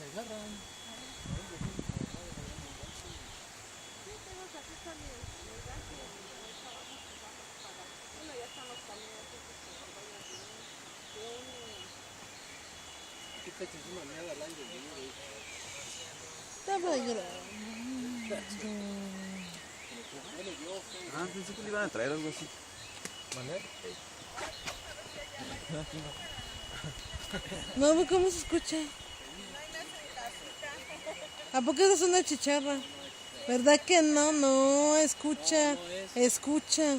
se agarran. Sí, tengo que aquí está mi gas y el trabajo que vamos a pagar. Bueno, ya están los camiones estos que se vayan bien. Aquí te echas una meada al aire libre. Estaba grande. Ah, pensé que le iban a traer algo así. ¿Mané? No, ¿cómo se escucha? ¿A poco esa es una chicharra? ¿Verdad que no? No, escucha, escucha.